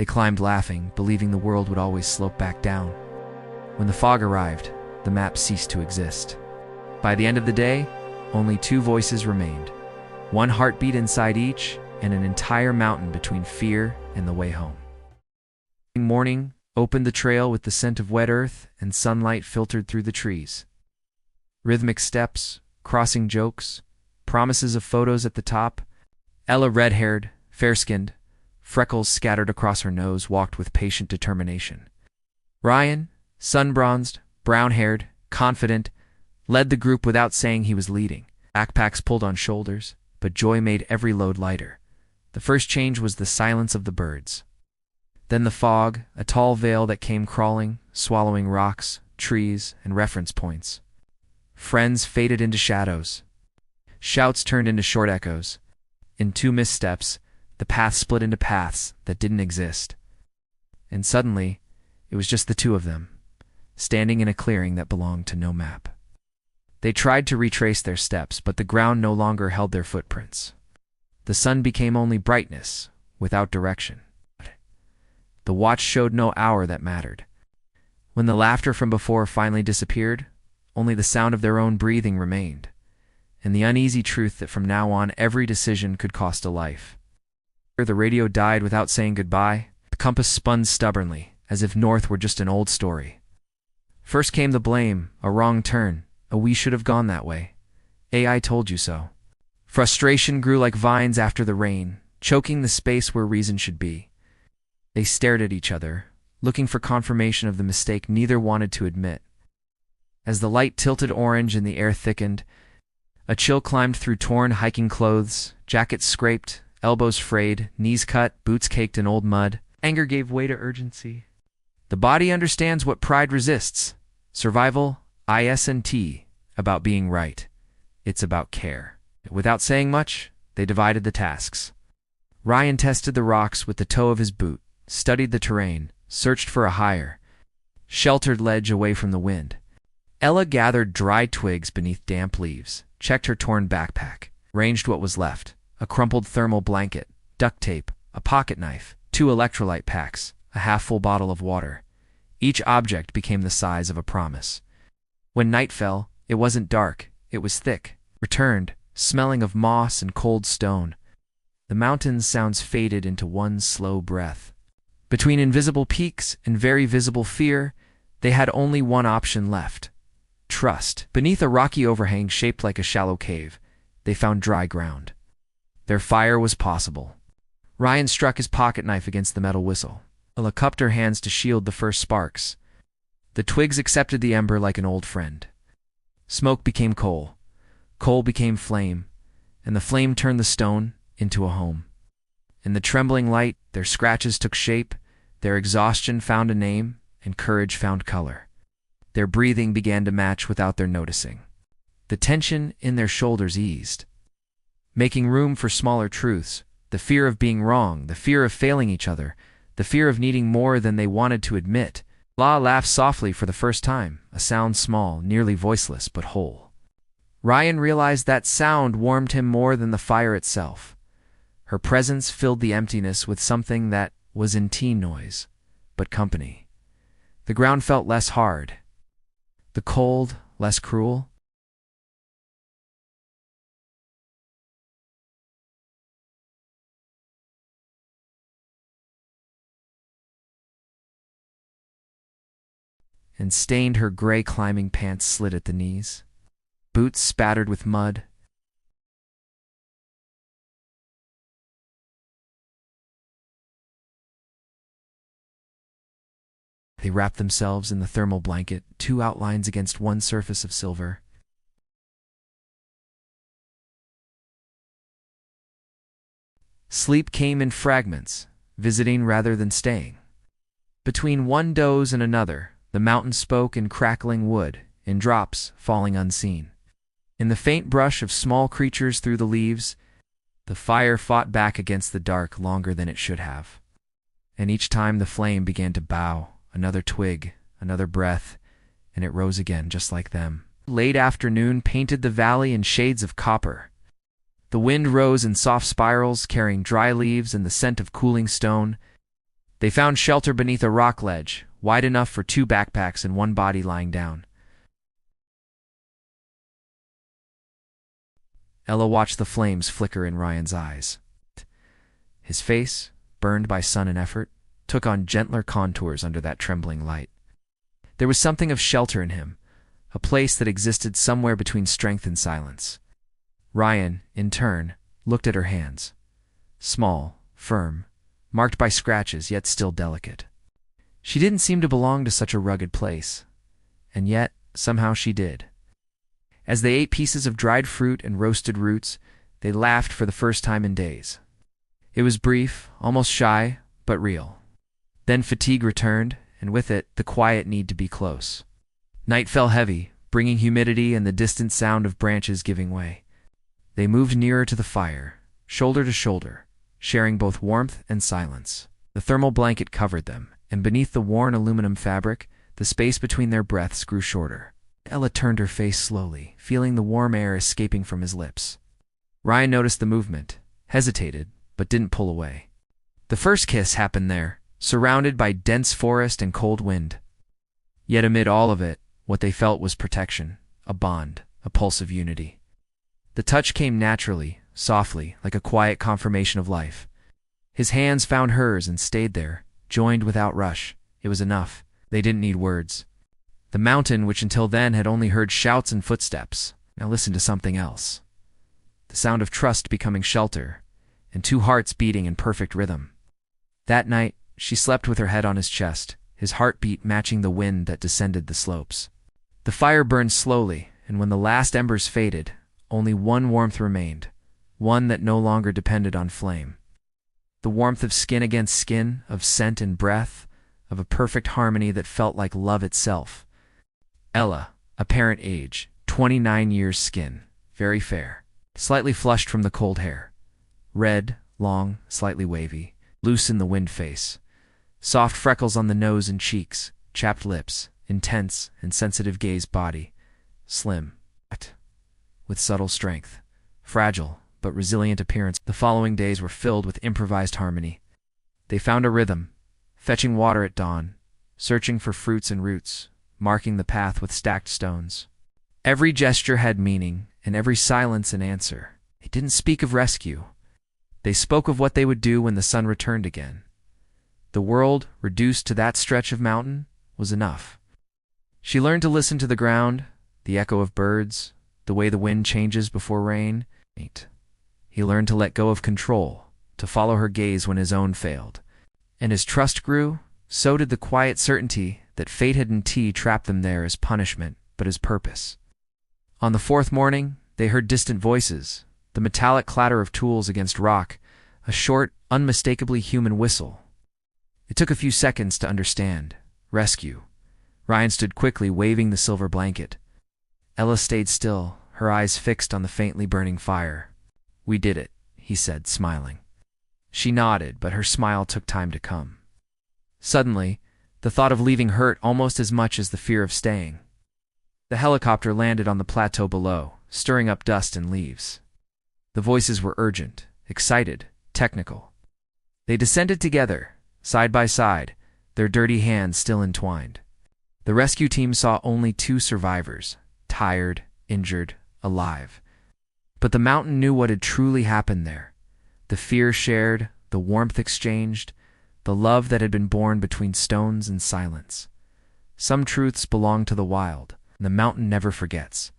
They climbed laughing, believing the world would always slope back down. When the fog arrived, the map ceased to exist. By the end of the day, only two voices remained. One heartbeat inside each, and an entire mountain between fear and the way home. Morning opened the trail with the scent of wet earth and sunlight filtered through the trees. Rhythmic steps, crossing jokes, promises of photos at the top. Ella, red-haired, fair-skinned, freckles scattered across her nose, walked with patient determination. Ryan, sun-bronzed, brown-haired, confident, led the group without saying he was leading. Backpacks pulled on shoulders, but joy made every load lighter. The first change was the silence of the birds. Then the fog, a tall veil that came crawling, swallowing rocks, trees, and reference points. Friends faded into shadows. Shouts turned into short echoes. In two missteps, the path split into paths that didn't exist. And suddenly, it was just the two of them, standing in a clearing that belonged to no map. They tried to retrace their steps, but the ground no longer held their footprints. The sun became only brightness, without direction. The watch showed no hour that mattered. When the laughter from before finally disappeared, only the sound of their own breathing remained, and the uneasy truth that from now on every decision could cost a life. The radio died without saying goodbye. The compass spun stubbornly, as if north were just an old story. First came the blame, a wrong turn, a we should have gone that way. AI told you so. Frustration grew like vines after the rain, choking the space where reason should be. They stared at each other, looking for confirmation of the mistake neither wanted to admit. As the light tilted orange and the air thickened, a chill climbed through torn hiking clothes, jackets scraped, elbows frayed, knees cut, boots caked in old mud. Anger gave way to urgency. The body understands what pride resists. Survival, isn't about being right. It's about care. Without saying much, they divided the tasks. Ryan tested the rocks with the toe of his boot, studied the terrain, searched for a higher, sheltered ledge away from the wind. Ella gathered dry twigs beneath damp leaves, checked her torn backpack, ranged what was left: a crumpled thermal blanket, duct tape, a pocket knife, 2 electrolyte packs, a half-full bottle of water. Each object became the size of a promise. When night fell, it wasn't dark, it was thick, returned, smelling of moss and cold stone. The mountain's sounds faded into one slow breath. Between invisible peaks and very visible fear, they had only one option left: trust. Beneath a rocky overhang shaped like a shallow cave, they found dry ground. Their fire was possible. Ryan struck his pocket knife against the metal whistle. Ella cupped her hands to shield the first sparks. The twigs accepted the ember like an old friend. Smoke became coal. Coal became flame, and the flame turned the stone into a home. In the trembling light, their scratches took shape, their exhaustion found a name, and courage found color. Their breathing began to match without their noticing. The tension in their shoulders eased, making room for smaller truths: the fear of being wrong, the fear of failing each other, the fear of needing more than they wanted to admit. La laughed softly for the first time, a sound small, nearly voiceless, but whole. Ryan realized that sound warmed him more than the fire itself. Her presence filled the emptiness with something that was in teen noise, but company. The ground felt less hard, the cold less cruel. And stained her gray climbing pants slit at the knees. Boots spattered with mud. They wrapped themselves in the thermal blanket, 2 outlines against one surface of silver. Sleep came in fragments, visiting rather than staying. Between one doze and another, the mountain spoke in crackling wood, in drops falling unseen. In the faint brush of small creatures through the leaves, the fire fought back against the dark longer than it should have. And each time the flame began to bow, another twig, another breath, and it rose again just like them. Late afternoon painted the valley in shades of copper. The wind rose in soft spirals, carrying dry leaves and the scent of cooling stone. They found shelter beneath a rock ledge, wide enough for 2 backpacks and 1 body lying down. Ella watched the flames flicker in Ryan's eyes. His face, burned by sun and effort, took on gentler contours under that trembling light. There was something of shelter in him, a place that existed somewhere between strength and silence. Ryan, in turn, looked at her hands. Small, firm, marked by scratches, yet still delicate. She didn't seem to belong to such a rugged place, and yet, somehow she did. As they ate pieces of dried fruit and roasted roots, they laughed for the first time in days. It was brief, almost shy, but real. Then fatigue returned, and with it, the quiet need to be close. Night fell heavy, bringing humidity and the distant sound of branches giving way. They moved nearer to the fire, shoulder to shoulder, sharing both warmth and silence. The thermal blanket covered them, and beneath the worn aluminum fabric, the space between their breaths grew shorter. Ella turned her face slowly, feeling the warm air escaping from his lips. Ryan noticed the movement, hesitated, but didn't pull away. The first kiss happened there, surrounded by dense forest and cold wind. Yet amid all of it, what they felt was protection, a bond, a pulse of unity. The touch came naturally, softly, like a quiet confirmation of life. His hands found hers and stayed there, joined without rush. It was enough. They didn't need words. The mountain, which until then had only heard shouts and footsteps, now listened to something else. The sound of trust becoming shelter, and 2 hearts beating in perfect rhythm. That night, she slept with her head on his chest, his heartbeat matching the wind that descended the slopes. The fire burned slowly, and when the last embers faded, only one warmth remained, one that no longer depended on flame. The warmth of skin against skin, of scent and breath, of a perfect harmony that felt like love itself. Ella, apparent age, 29 years, skin, very fair, slightly flushed from the cold hair. Red, long, slightly wavy, loose in the wind face. Soft freckles on the nose and cheeks, chapped lips, intense and sensitive gaze body. Slim, with subtle strength. Fragile, but resilient appearance. The following days were filled with improvised harmony. They found a rhythm, fetching water at dawn, searching for fruits and roots, marking the path with stacked stones. Every gesture had meaning, and every silence an answer. They didn't speak of rescue. They spoke of what they would do when the sun returned again. The world, reduced to that stretch of mountain, was enough. She learned to listen to the ground, the echo of birds, the way the wind changes before rain. He learned to let go of control, to follow her gaze when his own failed. And as trust grew, so did the quiet certainty that fate hadn't trapped them there as punishment, but as purpose. On the 4th morning, they heard distant voices, the metallic clatter of tools against rock, a short, unmistakably human whistle. It took a few seconds to understand. Rescue. Ryan stood quickly, waving the silver blanket. Ella stayed still, her eyes fixed on the faintly burning fire. "We did it," he said, smiling. She nodded, but her smile took time to come. Suddenly, the thought of leaving hurt almost as much as the fear of staying. The helicopter landed on the plateau below, stirring up dust and leaves. The voices were urgent, excited, technical. They descended together, side by side, their dirty hands still entwined. The rescue team saw only 2 survivors, tired, injured, alive. But the mountain knew what had truly happened there. The fear shared, the warmth exchanged, the love that had been born between stones and silence. Some truths belong to the wild, and the mountain never forgets.